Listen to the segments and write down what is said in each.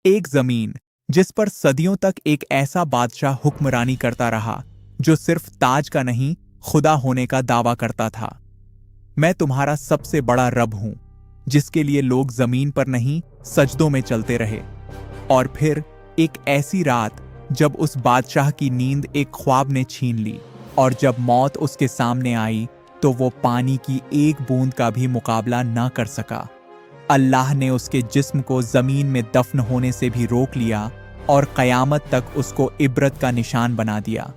एक जमीन जिस पर सदियों तक एक ऐसा बादशाह हुक्मरानी करता रहा जो सिर्फ ताज का नहीं, खुदा होने का दावा करता था। मैं तुम्हारा सबसे बड़ा रब हूं, जिसके लिए लोग जमीन पर नहीं सजदों में चलते रहे। और फिर एक ऐसी रात जब उस बादशाह की नींद एक ख्वाब ने छीन ली, और जब मौत उसके सामने आई तो वो पानी की एक बूंद का भी मुकाबला ना कर सका। अल्लाह ने उसके जिस्म को जमीन में दफन होने से भी रोक लिया और कयामत तक उसको इबरत का निशान बना दिया।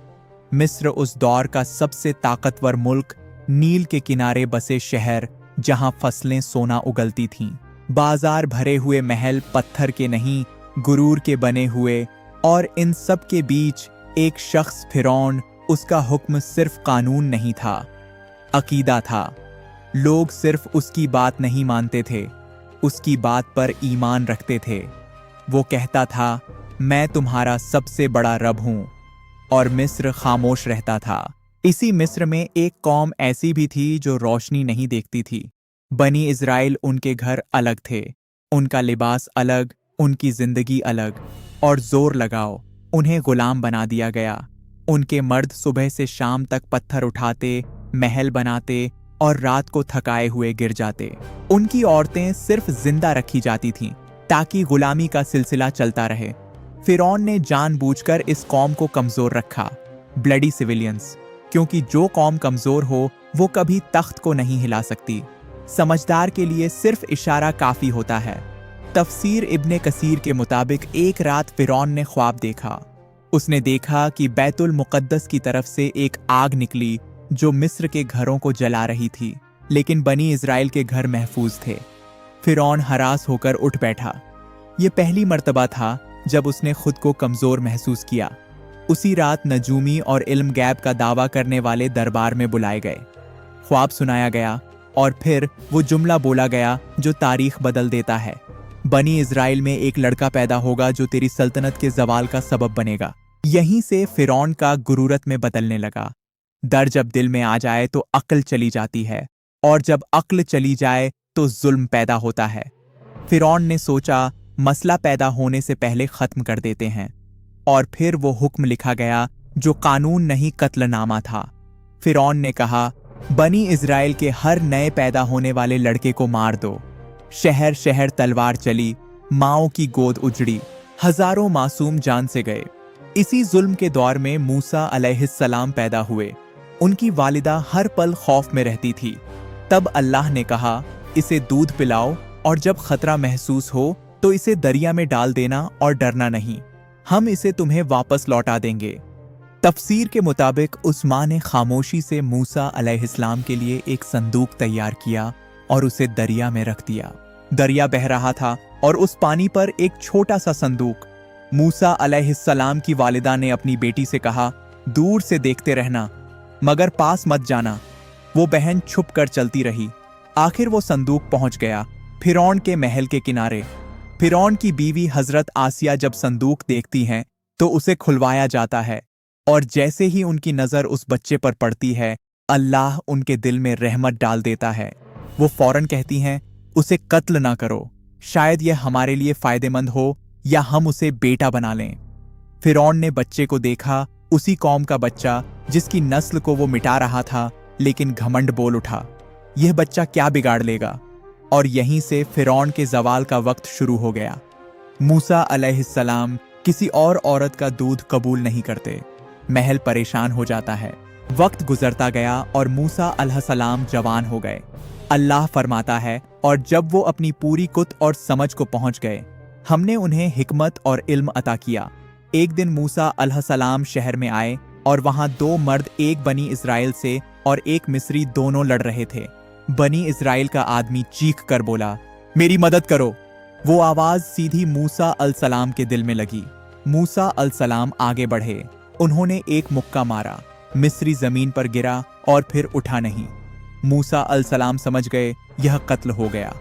मिस्र उस दौर का सबसे ताकतवर मुल्क, नील के किनारे बसे शहर जहां फसलें सोना उगलती थीं, बाजार भरे हुए महल पत्थर के नहीं गुरूर के बने हुए, और इन सब के बीच एक शख्स फिरौन। उसका हुक्म सिर्फ कानून नहीं था, अकीदा था। लोग सिर्फ उसकी बात नहीं मानते थे, उसकी बात पर ईमान रखते थे। वो कहता था, मैं तुम्हारा सबसे बड़ा रब हूं, और मिस्र खामोश रहता था। इसी मिस्र में एक कौम ऐसी भी थी जो रोशनी नहीं देखती थी। बनी इज़राइल उनके घर अलग थे, उनका लिबास अलग, उनकी जिंदगी अलग, और जोर लगाओ उन्हें गुलाम बना दिया गया। उनके मर्द सुबह से शाम तक पत्थर उठाते, महल बनाते और रात को थकाए हुए गिर जाते। उनकी औरतें सिर्फ जिंदा रखी जाती थीं ताकि गुलामी का सिलसिला चलता रहे। फिरौन ने जानबूझकर इस कौम को कमजोर रखा, ब्लडी सिविलियंस, क्योंकि जो कौम कमजोर हो वो कभी तख्त को नहीं हिला सकती। समझदार के लिए सिर्फ इशारा काफी होता है। तफसीर इब्ने कसीर के मुताबिक एक रात फिरौन ने ख्वाब देखा। उसने देखा कि बैतुल मुक़द्दस की तरफ से एक आग निकली जो मिस्र के घरों को जला रही थी, लेकिन बनी इज़राइल के घर महफूज थे। फिरौन हरास होकर उठ बैठा। ये पहली मर्तबा था जब उसने खुद को कमजोर महसूस किया। उसी रात नजूमी और इल्म गैब का दावा करने वाले दरबार में बुलाए गए। ख्वाब सुनाया गया और फिर वो जुमला बोला गया जो तारीख बदल देता है। बनी इज़राइल में एक लड़का पैदा होगा जो तेरी सल्तनत के जवाल का सबब बनेगा। यहीं से फिरौन का गुरूरत में बदलने लगा। डर जब दिल में आ जाए तो अक्ल चली जाती है, और जब अक्ल चली जाए तो जुल्म पैदा होता है। फिरौन ने सोचा, मसला पैदा होने से पहले खत्म कर देते हैं, और फिर वो हुक्म लिखा गया जो कानून नहीं कत्लनामा था। फिरौन ने कहा, बनी इज़राइल के हर नए पैदा होने वाले लड़के को मार दो। शहर शहर तलवार चली, माओं की गोद उजड़ी, हजारों मासूम जान से गए। इसी जुल्म के दौर में मूसा अलैहिस्सलाम पैदा हुए। उनकी वालिदा हर पल खौफ में रहती थी। तब अल्लाह ने कहा, इसे दूध पिलाओ, और जब खतरा महसूस हो तो इसे दरिया में डाल देना और डरना नहीं, हम इसे तुम्हें वापस लौटा देंगे। तफसीर के मुताबिक उस माँ ने खामोशी से मूसा अलैहिस्सलाम के लिए एक संदूक तैयार किया और उसे दरिया में रख दिया। दरिया बह रहा था और उस पानी पर एक छोटा सा संदूक। मूसा अलैहिस्सलाम की वालिदा ने अपनी बेटी से कहा, दूर से देखते रहना, मगर पास मत जाना। वो बहन छुप कर चलती रही। आखिर वो संदूक पहुंच गया फिरौन के महल के किनारे। फिरौन की बीवी हजरत आसिया जब संदूक देखती हैं तो उसे खुलवाया जाता है, और जैसे ही उनकी नजर उस बच्चे पर पड़ती है, अल्लाह उनके दिल में रहमत डाल देता है। वो फौरन कहती हैं, उसे कत्ल ना करो, शायद यह हमारे लिए फायदेमंद हो या हम उसे बेटा बना लें। फिरौन ने बच्चे को देखा, उसी कौम का बच्चा जिसकी नस्ल को वो मिटा रहा था, लेकिन घमंड बोल उठा, यह बच्चा क्या बिगाड़ लेगा। और यहीं से फिरौन के जवाल का वक्त शुरू हो गया। मूसा अलैहिस्सलाम किसी और औरत का दूध कबूल नहीं करते। महल परेशान हो जाता है। वक्त गुजरता गया और मूसा अलैहिस्सलाम जवान हो गए। अल्लाह फरमाता है, और जब वो अपनी पूरी कुत और समझ को पहुंच गए, हमने उन्हें हिकमत और इल्म अता किया। एक दिन मूसा अलैहिस्सलाम शहर में आए और वहां दो मर्द, एक बनी इज़राइल से और एक मिस्री, दोनों लड़ रहे थे। बनी इज़राइल का आदमी चीख कर बोला, मेरी मदद करो। वो आवाज सीधी मूसा अलैहिस्सलाम के दिल में लगी। मूसा अलैहिस्सलाम आगे बढ़े। उन्होंने एक मुक्का मारा, मिस्री जमीन पर गिरा और फिर उठा नहीं। मूसा अलैहिस्सलाम समझ गए यह कत्ल हो गया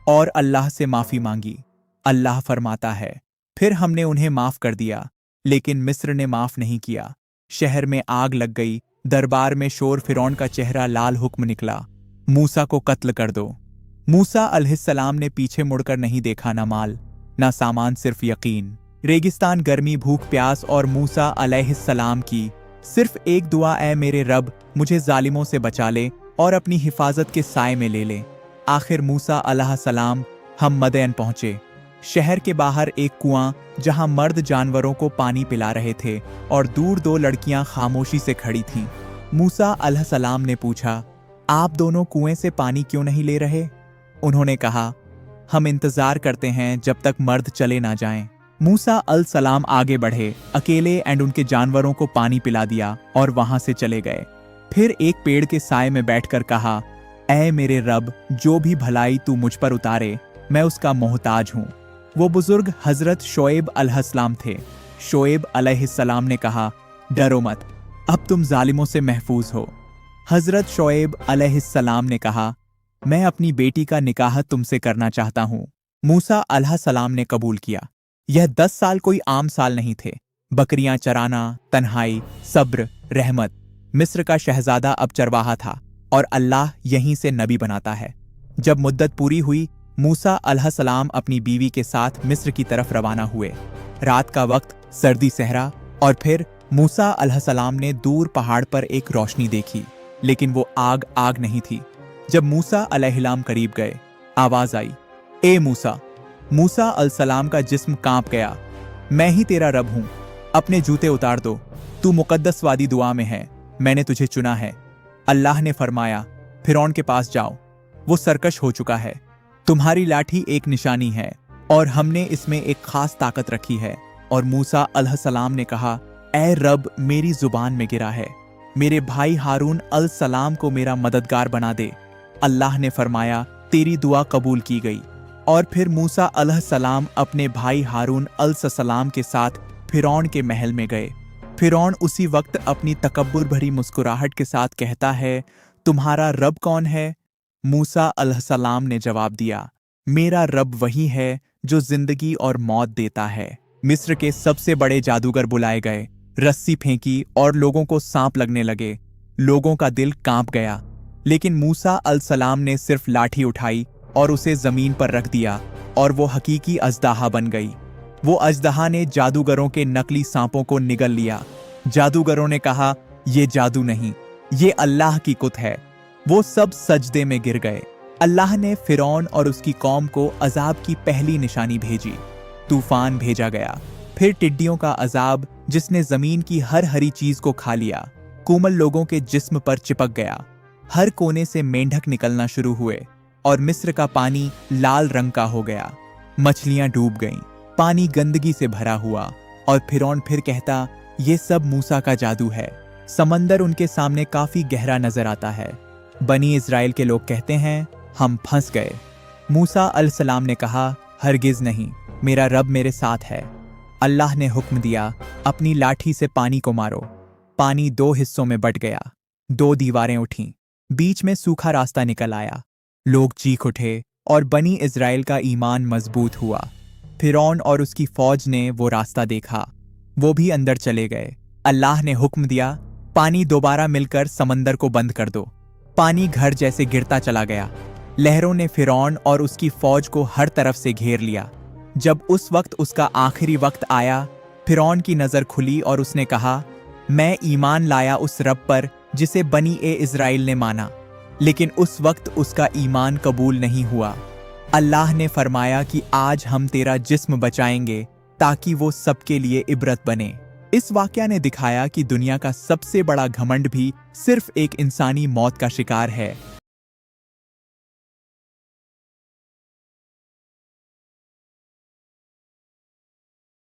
और अल्लाह से माफी मांगी। अल्लाह फरमाता है, फिर हमने उन्हें माफ कर दिया, लेकिन मिस्र ने माफ नहीं किया। शहर में आग लग गई। दरबार में शोर, फिरौन का चेहरा लाल, हुक्म निकला, मूसा को कत्ल कर दो। मूसा अलैहिस्सलाम ने पीछे मुड़कर नहीं देखा, न माल ना सामान, सिर्फ यकीन। रेगिस्तान, गर्मी, भूख, प्यास और मूसा अलैहिस्सलाम की सिर्फ एक दुआ, ऐ मेरे रब मुझे जालिमों से बचा ले और अपनी हिफाजत के साए में ले ले। आखिर मूसा अलैहिस्सलाम हम मदयन पहुंचे। शहर के बाहर एक कुआं जहां मर्द जानवरों को पानी पिला रहे थे और दूर दो लड़कियां खामोशी से खड़ी थीं। मूसा अलैहिस्सलाम ने पूछा, आप दोनों कुएं से पानी क्यों नहीं ले रहे? उन्होंने कहा, हम इंतजार करते हैं जब तक मर्द चले ना जाएं। मूसा अलैहिस्सलाम आगे बढ़े, अकेले एंड उनके जानवरों को पानी पिला दिया और वहां से चले गए। फिर एक पेड़ के साए में बैठकर कहा, ऐ मेरे रब, जो भी भलाई तू मुझ पर उतारे मैं उसका मोहताज हूं। वो बुजुर्ग हजरत शोएब अलैहिस्सलाम थे। शोएब अलैहिस्सलाम ने कहा, डरो मत, अब तुम जालिमों से महफूज हो। हजरत शोएब अलैहिस्सलाम ने कहा, मैं अपनी बेटी का निकाह तुमसे करना चाहता हूं। मूसा अलैहिस्सलाम ने कबूल किया। यह 10 साल कोई आम साल नहीं थे। बकरियां चराना, तन्हाई, सब्र, रहमत। मिस्र का शहजादा अब चरवाहा था और अल्लाह यहीं से नबी बनाता है। जब मुद्दत पूरी हुई, मूसा अलैहिस्सलाम अपनी बीवी के साथ मिस्र की तरफ रवाना हुए। रात का वक्त, सर्दी सहरा, और फिर मूसा अलैहिस्सलाम ने दूर पहाड़ पर एक रोशनी देखी, लेकिन वो आग नहीं थी। जब मूसा अलैहिस्सलाम करीब गए, आवाज आई, ए मूसा। मूसा अलैहिस्सलाम का जिस्म कांप गया। मैं ही तेरा रब हूं, अपने जूते उतार दो, तू मुकद्दस वादी दुआ में है, मैंने तुझे चुना है। अल्लाह ने फरमाया, फिरौन के पास जाओ, वो सरकश हो चुका है। तुम्हारी लाठी एक निशानी है और हमने इसमें एक खास ताकत रखी है। और मूसा अलैहिस्सलाम ने कहा, ऐ रब, मेरी जुबान में गिरा है, मेरे भाई हारून अलैहिस्सलाम को मेरा मददगार बना दे। अल्लाह ने फरमाया, तेरी दुआ कबूल की गई। और फिर मूसा अलैहिस्सलाम अपने भाई हारून अलैहिस्सलाम के साथ फिरौन के महल में गए। फिरौन उसी वक्त अपनी तकब्बुर भरी मुस्कुराहट के साथ कहता है, तुम्हारा रब कौन है? मूसा अलैहिस्सलाम ने जवाब दिया, मेरा रब वही है जो जिंदगी और मौत देता है। मिस्र के सबसे बड़े जादूगर बुलाए गए, रस्सी फेंकी और लोगों को सांप लगने लगे। लोगों का दिल कांप गया, लेकिन मूसा अलैहिस्सलाम ने सिर्फ लाठी उठाई और उसे जमीन पर रख दिया और वो हकीकी अजदाहा बन गई। वो अजदहा ने जादूगरों के नकली सांपों को निगल लिया। जादूगरों ने कहा, ये जादू नहीं, ये अल्लाह की कुत है। वो सब सजदे में गिर गए। अल्लाह ने फिरौन और उसकी कौम को अजाब की पहली निशानी भेजी। तूफान भेजा गया, फिर टिड्डियों का अजाब जिसने जमीन की हर हरी चीज को खा लिया, कोमल लोगों के जिस्म पर चिपक गया। हर कोने से मेंढक निकलना शुरू हुए और मिस्र का पानी लाल रंग का हो गया। मछलियां डूब गईं, पानी गंदगी से भरा हुआ। और फिरौन फिर कहता, ये सब मूसा का जादू है। समंदर उनके सामने काफी गहरा नजर आता है। बनी इजराइल के लोग कहते हैं, हम फंस गए। मूसा अलैहिस्सलाम ने कहा, हरगिज नहीं, मेरा रब मेरे साथ है। अल्लाह ने हुक्म दिया, अपनी लाठी से पानी को मारो। पानी 2 हिस्सों में बट गया, 2 दीवारें उठीं, बीच में सूखा रास्ता निकल आया। लोग चीख उठे और बनी इजराइल का ईमान मजबूत हुआ। फिरौन और उसकी फौज ने वो रास्ता देखा, वो भी अंदर चले गए। अल्लाह ने हुक्म दिया, पानी दोबारा मिलकर समंदर को बंद कर दो। पानी घर जैसे गिरता चला गया। लहरों ने फिरौन और उसकी फौज को हर तरफ से घेर लिया। जब उस वक्त उसका आखिरी वक्त आया, फिरौन की नजर खुली और उसने कहा, मैं ईमान लाया उस रब पर जिसे बनी इजराइल ने माना। लेकिन उस वक्त उसका ईमान कबूल नहीं हुआ। अल्लाह ने फरमाया कि आज हम तेरा जिस्म बचाएंगे ताकि वो सबके लिए इबरत बने। इस वाकया ने दिखाया कि दुनिया का सबसे बड़ा घमंड भी सिर्फ एक इंसानी मौत का शिकार है।